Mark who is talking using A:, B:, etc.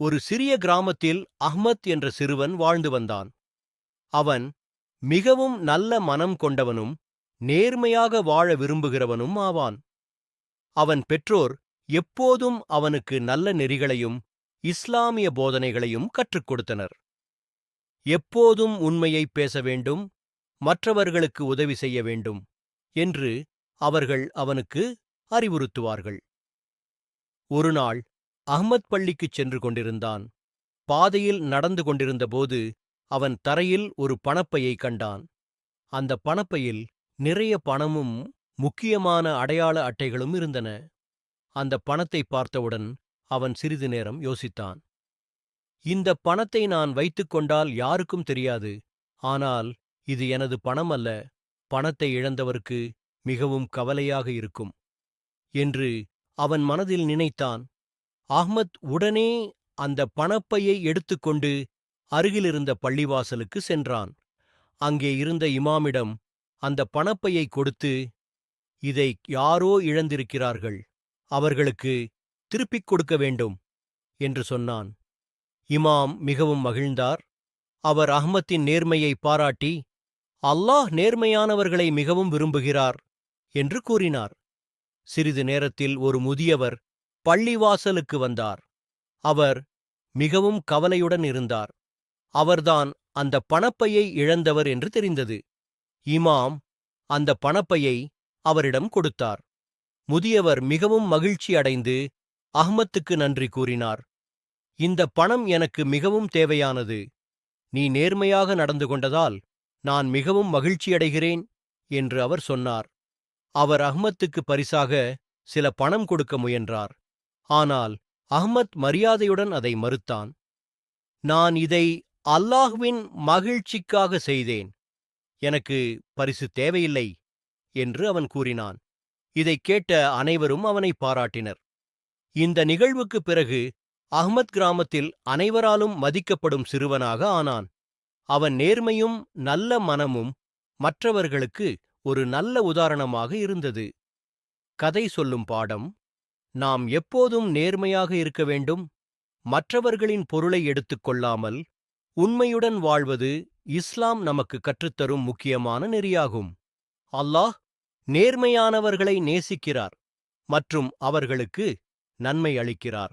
A: ஒரு சிறிய கிராமத்தில் அஹ்மத் என்ற சிறுவன் வாழ்ந்து வந்தான். அவன் மிகவும் நல்ல மனம் கொண்டவனும் நேர்மையாக வாழ விரும்புகிறவனும் ஆவான். அவன் பெற்றோர் எப்போதும் அவனுக்கு நல்ல நெறிகளையும் இஸ்லாமிய போதனைகளையும் கற்றுக் கொடுத்தனர். எப்போதும் உண்மையைப் பேச வேண்டும், மற்றவர்களுக்கு உதவி செய்ய வேண்டும் என்று அவர்கள் அவனுக்கு அறிவுறுத்துவார்கள். ஒருநாள் அஹ்மத் பள்ளிக்குச் சென்று கொண்டிருந்தான். பாதையில் நடந்து கொண்டிருந்தபோது அவன் தரையில் ஒரு பணப்பையை கண்டான். அந்த பணப்பையில் நிறைய பணமும் முக்கியமான அடையாள அட்டைகளும் இருந்தன. அந்த பணத்தை பார்த்தவுடன் அவன் சிறிது நேரம் யோசித்தான். இந்த பணத்தை நான் வைத்துக் கொண்டால் யாருக்கும் தெரியாது. ஆனால் இது எனது பணம் அல்ல, பணத்தை இழந்தவருக்கு மிகவும் கவலையாக இருக்கும் என்று அவன் மனதில் நினைத்தான். அஹ்மத் உடனே அந்த பணப்பையை எடுத்துக்கொண்டு அருகிலிருந்த பள்ளிவாசலுக்கு சென்றான். அங்கே இருந்த இமாமிடம் அந்த பணப்பையை கொடுத்து, இதை யாரோ இழந்திருக்கிறார்கள், அவர்களுக்கு திருப்பிக் கொடுக்க வேண்டும் என்று சொன்னான். இமாம் மிகவும் மகிழ்ந்தார். அவர் அஹ்மத்தின் நேர்மையை பாராட்டி, அல்லாஹ் நேர்மையானவர்களை மிகவும் விரும்புகிறார் என்று கூறினார். சிறிது நேரத்தில் ஒரு முதியவர் பள்ளிவாசலுக்கு வந்தார். அவர் மிகவும் கவலையுடன் இருந்தார். அவர்தான் அந்த பணப்பையை இழந்தவர் என்று தெரிந்தது. இமாம் அந்த பணப்பையை அவரிடம் கொடுத்தார். முதியவர் மிகவும் மகிழ்ச்சி அடைந்து அஹ்மத்துக்கு நன்றி கூறினார். இந்த பணம் எனக்கு மிகவும் தேவையானது. நீ நேர்மையாக நடந்து கொண்டதால் நான் மிகவும் மகிழ்ச்சியடைகிறேன் என்று அவர் சொன்னார். அவர் அஹ்மத்துக்கு பரிசாக சில பணம் கொடுக்க முயன்றார். ஆனால் அஹ்மத் மரியாதையுடன் அதை மறுத்தான். நான் இதை அல்லாஹ்வின் மகிழ்ச்சிக்காக செய்தேன், எனக்கு பரிசு தேவையில்லை என்று அவன் கூறினான். இதைக் கேட்ட அனைவரும் அவனை பாராட்டினர். இந்த நிகழ்வுக்குப் பிறகு அஹ்மத் கிராமத்தில் அனைவராலும் மதிக்கப்படும் சிறுவனாக ஆனான். அவன் நேர்மையும் நல்ல மனமும் மற்றவர்களுக்கு ஒரு நல்ல உதாரணமாக இருந்தது. கதை சொல்லும் பாடம்: நாம் எப்போதும் நேர்மையாக இருக்க வேண்டும். மற்றவர்களின் பொருளை எடுத்துக் கொள்ளாமல் உண்மையுடன் வாழ்வது இஸ்லாம் நமக்கு கற்றுத்தரும் முக்கியமான நெறியாகும். அல்லாஹ் நேர்மையானவர்களை நேசிக்கிறார் மற்றும் அவர்களுக்கு நன்மை அளிக்கிறார்.